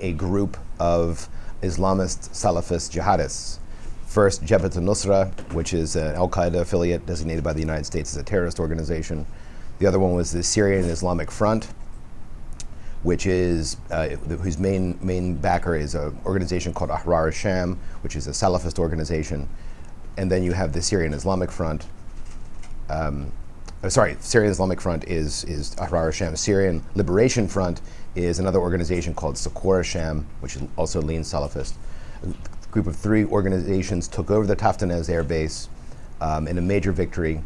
a group of Islamist Salafist jihadists. First, Jabhat al-Nusra, which is an al-Qaeda affiliate designated by the United States as a terrorist organization. The other one was the Syrian Islamic Front, which is whose main backer is an organization called Ahrar al-Sham, which is a Salafist organization. And then you have the Syrian Islamic Front. Syrian Islamic Front is Ahrar al-Sham. Syrian Liberation Front is another organization called Suqour al-Sham, which also leans Salafist. A group of three organizations took over the Taftanez air base in a major victory.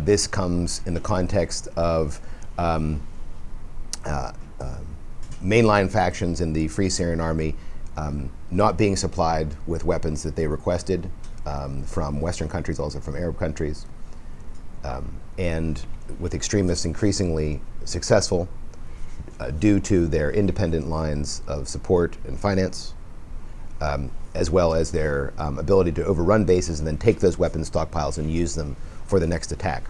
This comes in the context of mainline factions in the Free Syrian Army not being supplied with weapons that they requested from Western countries, also from Arab countries, and with extremists increasingly successful due to their independent lines of support and finance, as well as their ability to overrun bases and then take those weapons stockpiles and use them for the next attack.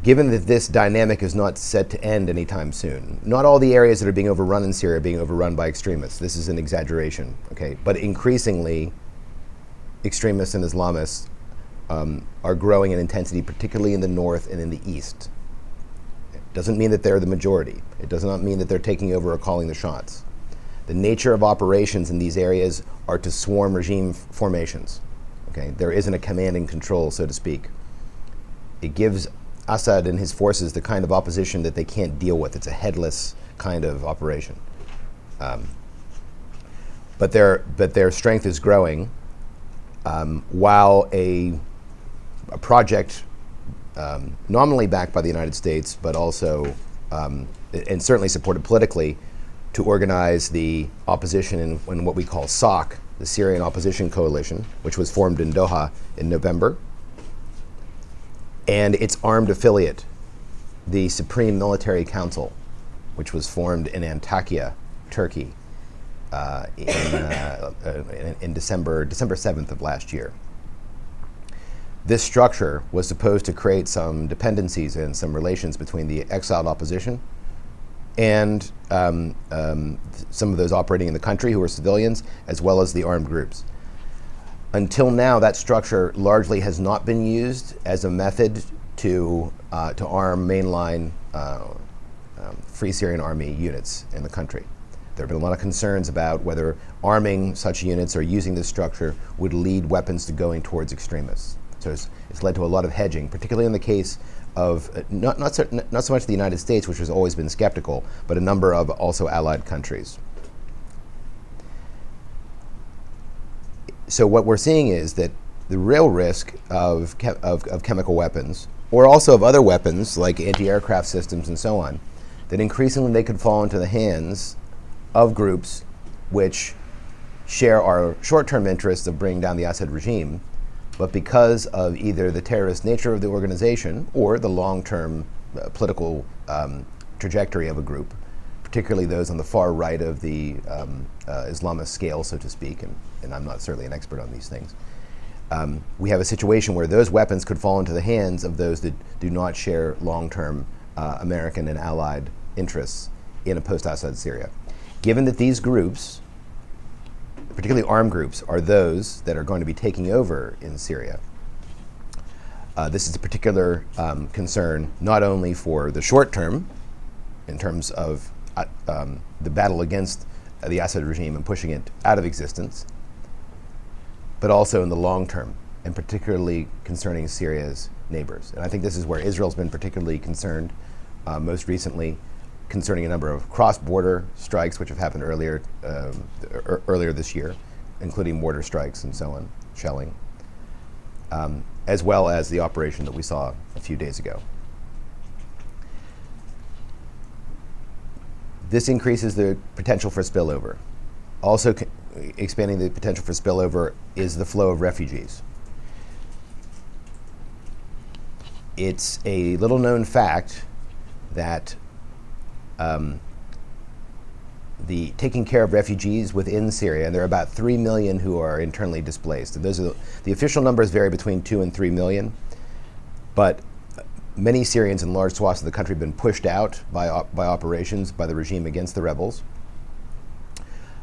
Given that this dynamic is not set to end anytime soon, not all the areas that are being overrun in Syria are being overrun by extremists. This is an exaggeration, okay? But increasingly, extremists and Islamists are growing in intensity, particularly in the north and in the east. It doesn't mean that they're the majority. It does not mean that they're taking over or calling the shots. The nature of operations in these areas are to swarm regime formations. Okay? There isn't a command and control, so to speak. It gives Assad and his forces the kind of opposition that they can't deal with. It's a headless kind of operation. But their strength is growing, while a project nominally backed by the United States, but also, and certainly supported politically, to organize the opposition in what we call SOC, the Syrian Opposition Coalition, which was formed in Doha in November, and its armed affiliate, the Supreme Military Council, which was formed in Antakya, Turkey, in December 7th of last year. This structure was supposed to create some dependencies and some relations between the exiled opposition and some of those operating in the country who were civilians, as well as the armed groups. Until now, that structure largely has not been used as a method to arm mainline Free Syrian Army units in the country. There have been a lot of concerns about whether arming such units or using this structure would lead weapons to going towards extremists. So it's led to a lot of hedging, particularly in the case of not so much the United States, which has always been skeptical, but a number of also allied countries. So what we're seeing is that the real risk of chemical weapons, or also of other weapons like anti-aircraft systems and so on, that increasingly they could fall into the hands of groups which share our short-term interests of bringing down the Assad regime, but because of either the terrorist nature of the organization or the long-term political trajectory of a group, particularly those on the far right of the Islamist scale, so to speak, and I'm not certainly an expert on these things, we have a situation where those weapons could fall into the hands of those that do not share long-term American and allied interests in a post-Assad Syria. Given that these groups, particularly armed groups, are those that are going to be taking over in Syria, this is a particular concern not only for the short term, in terms of the battle against the Assad regime and pushing it out of existence, but also in the long term, and particularly concerning Syria's neighbors. And I think this is where Israel's been particularly concerned, most recently concerning a number of cross-border strikes which have happened earlier this year, including mortar strikes and so on, shelling, as well as the operation that we saw a few days ago. This increases the potential for spillover. Also expanding the potential for spillover is the flow of refugees. It's a little-known fact that the taking care of refugees within Syria, and there are about 3 million who are internally displaced. And those are the official numbers vary between 2 and 3 million, but Many Syrians in large swaths of the country have been pushed out by operations by the regime against the rebels.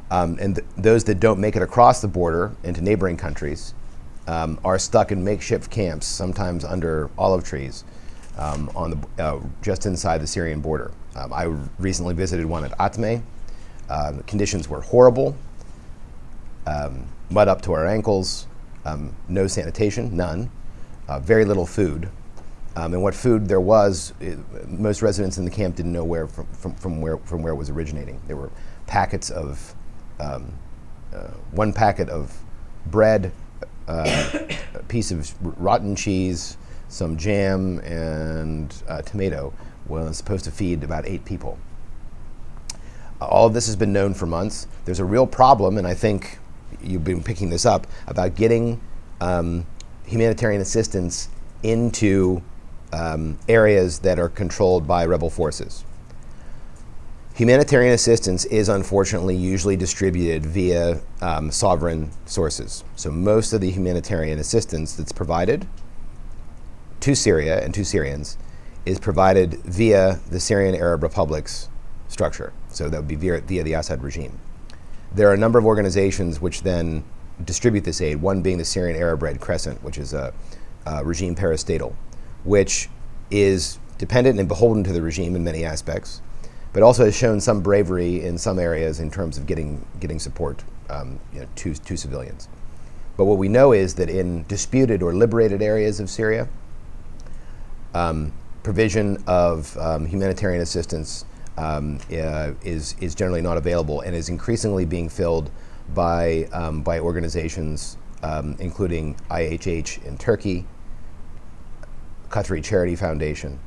Those that don't make it across the border into neighboring countries are stuck in makeshift camps, sometimes under olive trees, just inside the Syrian border. I recently visited one at Atme. The conditions were horrible. Mud up to our ankles, no sanitation, none, very little food. And what food there was, most residents in the camp didn't know where from where it was originating. There were packets of, one packet of bread, a piece of rotten cheese, some jam, and tomato was supposed to feed about 8 people. All of this has been known for months. There's a real problem, and I think you've been picking this up, about getting humanitarian assistance into areas that are controlled by rebel forces. Humanitarian assistance is unfortunately usually distributed via sovereign sources. So most of the humanitarian assistance that's provided to Syria and to Syrians is provided via the Syrian Arab Republic's structure. So that would be via the Assad regime. There are a number of organizations which then distribute this aid, one being the Syrian Arab Red Crescent, which is a regime parastatal, which is dependent and beholden to the regime in many aspects, but also has shown some bravery in some areas in terms of getting support to civilians. But what we know is that in disputed or liberated areas of Syria, provision of humanitarian assistance is generally not available and is increasingly being filled by organizations including IHH in Turkey, Qatari Charity Foundation,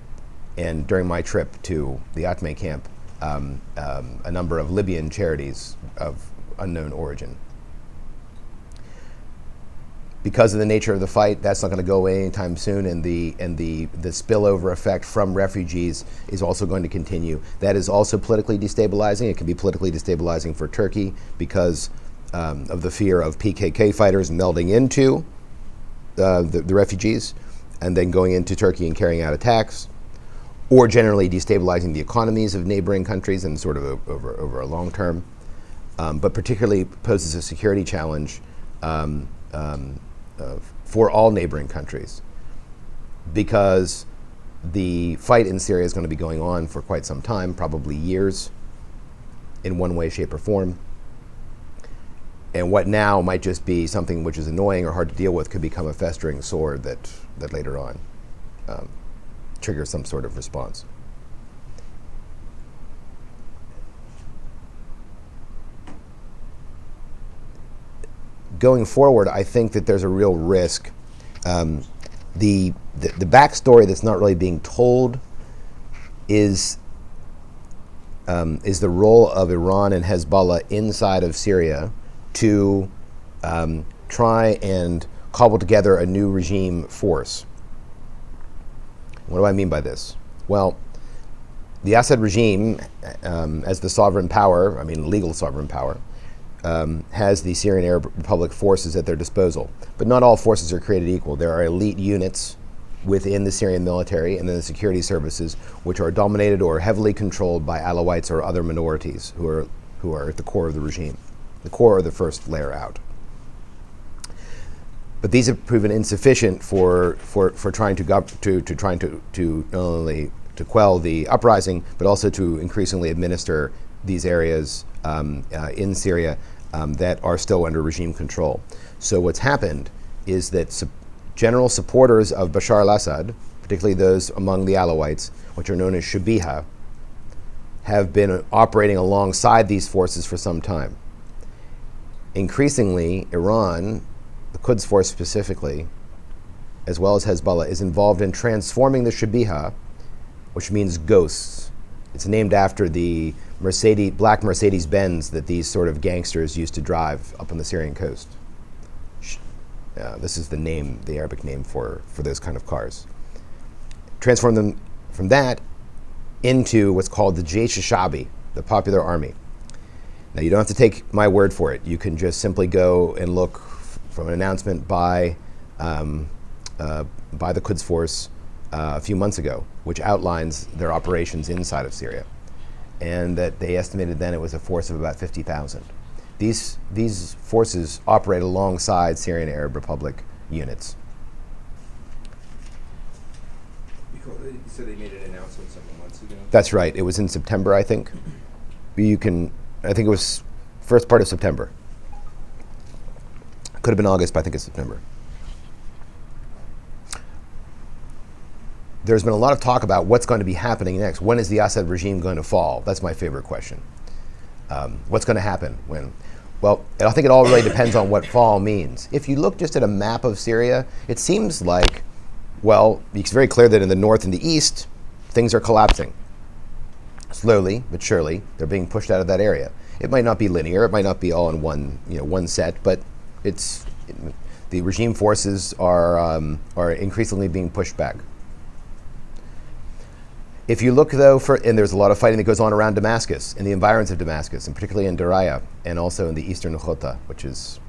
and during my trip to the Atme camp, a number of Libyan charities of unknown origin. Because of the nature of the fight, that's not going to go away anytime soon, and the spillover effect from refugees is also going to continue. That is also politically destabilizing. It can be politically destabilizing for Turkey because of the fear of PKK fighters melding into the refugees and then going into Turkey and carrying out attacks, or generally destabilizing the economies of neighboring countries and sort of over a long term, but particularly poses a security challenge for all neighboring countries, because the fight in Syria is going to be going on for quite some time, probably years, in one way, shape, or form. And what now might just be something which is annoying or hard to deal with could become a festering sore that later on triggers some sort of response. Going forward, I think that there's a real risk. The backstory that's not really being told is the role of Iran and Hezbollah inside of Syria to try and cobble together a new regime force. What do I mean by this? Well, the Assad regime, as the sovereign power, legal sovereign power, has the Syrian Arab Republic forces at their disposal. But not all forces are created equal. There are elite units within the Syrian military and then the security services, which are dominated or heavily controlled by Alawites or other minorities who are at the core of the regime, the core or the first layer out. But these have proven insufficient for trying to not only to quell the uprising, but also to increasingly administer these areas in Syria that are still under regime control. So what's happened is that general supporters of Bashar al-Assad, particularly those among the Alawites, which are known as Shabiha, have been operating alongside these forces for some time. Increasingly, Iran, the Quds Force specifically, as well as Hezbollah, is involved in transforming the Shabiha, which means ghosts. It's named after the black Mercedes-Benz that these sort of gangsters used to drive up on the Syrian coast. This is the Arabic name for those kind of cars. Transform them from that into what's called the Jaysh al-Shabi, the popular army. Now, you don't have to take my word for it. You can just simply go and look from an announcement by the Quds Force a few months ago, which outlines their operations inside of Syria, and that they estimated then it was a force of about 50,000. These forces operate alongside Syrian Arab Republic units. You said they made an announcement several months ago? That's right. It was in September, I think. I think it was first part of September. Could have been August, but I think it's September. There's been a lot of talk about what's going to be happening next. When is the Assad regime going to fall? That's my favorite question. What's going to happen when? Well, I think it all really depends on what fall means. If you look just at a map of Syria, it seems like, well, it's very clear that in the north and the east, things are collapsing. Slowly but surely, they're being pushed out of that area. It might not be linear. It might not be all in one set, but the regime forces are increasingly being pushed back. If you look, though, and there's a lot of fighting that goes on around Damascus, in the environs of Damascus, and particularly in Daraya, and also in the eastern Ghouta, which is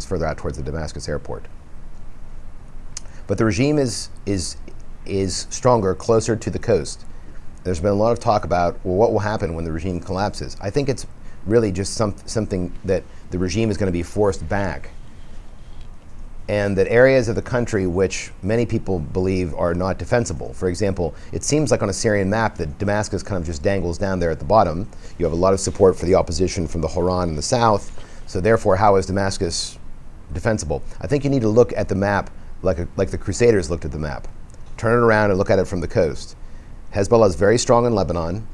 further out towards the Damascus airport. But the regime is stronger, closer to the coast. There's been a lot of talk about, well, what will happen when the regime collapses? I think it's really just something that the regime is going to be forced back, and that areas of the country which many people believe are not defensible. For example, it seems like on a Syrian map that Damascus kind of just dangles down there at the bottom. You have a lot of support for the opposition from the Hauran in the south, so therefore how is Damascus defensible? I think you need to look at the map like the Crusaders looked at the map. Turn it around and look at it from the coast. Hezbollah is very strong in Lebanon,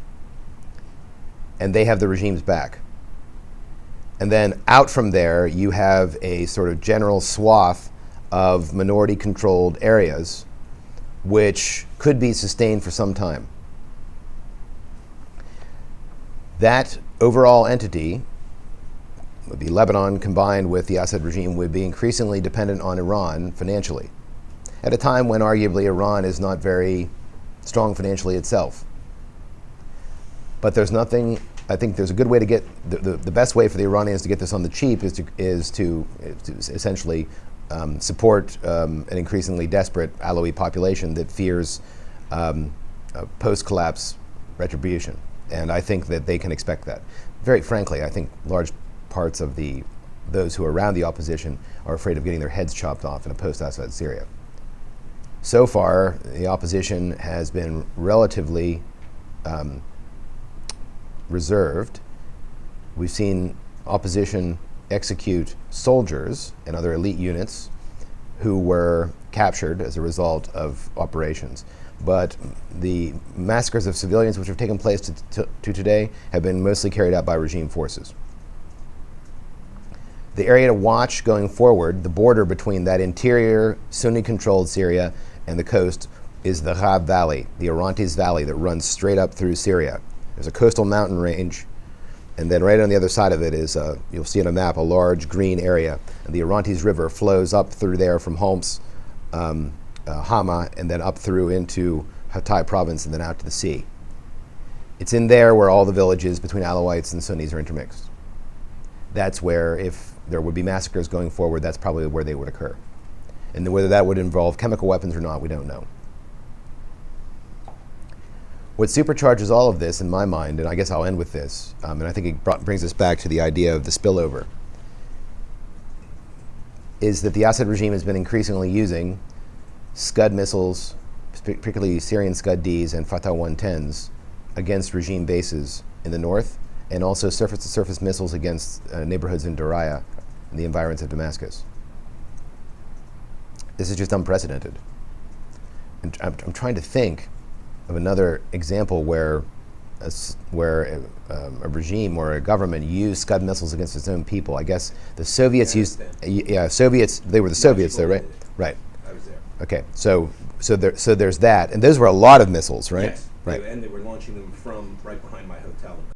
and they have the regime's back. And then out from there, you have a sort of general swath of minority-controlled areas which could be sustained for some time. That overall entity, would be Lebanon combined with the Assad regime, would be increasingly dependent on Iran financially, at a time when arguably Iran is not very strong financially itself. But there's nothing. I think there's a good way to get the best way for the Iranians to get this on the cheap is to essentially support an increasingly desperate Alawi population that fears post-collapse retribution, and I think that they can expect that. Very frankly, I think large parts of those who are around the opposition are afraid of getting their heads chopped off in a post-Assad Syria. So far, the opposition has been relatively reserved. We've seen opposition execute soldiers and other elite units who were captured as a result of operations. But the massacres of civilians which have taken place to today have been mostly carried out by regime forces. The area to watch going forward, the border between that interior Sunni-controlled Syria and the coast, is the Ghab Valley, the Orontes Valley that runs straight up through Syria. There's a coastal mountain range, and then right on the other side of it is, you'll see on a map, a large green area. And the Orontes River flows up through there from Homs, Hama, and then up through into Hatay province and then out to the sea. It's in there where all the villages between Alawites and Sunnis are intermixed. That's where, if there would be massacres going forward, that's probably where they would occur. And whether that would involve chemical weapons or not, we don't know. What supercharges all of this, in my mind, and I guess I'll end with this, and I think it brings us back to the idea of the spillover, is that the Assad regime has been increasingly using Scud missiles, particularly Syrian Scud-Ds and Fatah 110s, against regime bases in the north, and also surface-to-surface missiles against neighborhoods in Daraya and the environs of Damascus. This is just unprecedented. And I'm trying to think of another example where a regime or a government used Scud missiles against its own people. I guess the Soviets used, Soviets. They were the Soviets, though, right? Right. I was there. Okay, so there's that, and those were a lot of missiles, right? Yes. Right. And they were launching them from right behind my hotel.